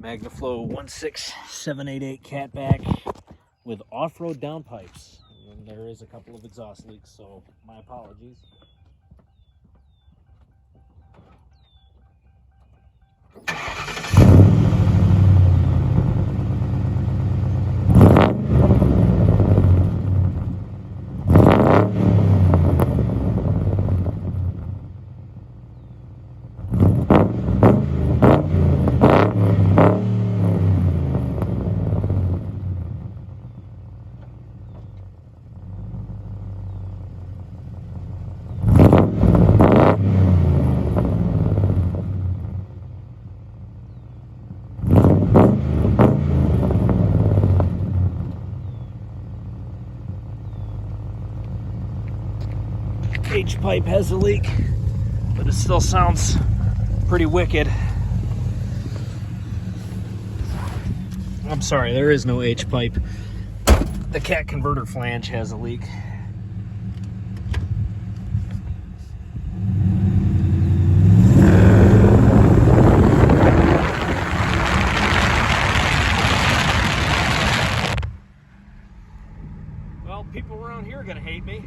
Magnaflow 16788 catback with off-road downpipes. And there is a couple of exhaust leaks, so my apologies. H-pipe has a leak, but it still sounds pretty wicked. I'm sorry, there is no H-pipe. The cat converter flange has a leak. Well, people around here are gonna hate me.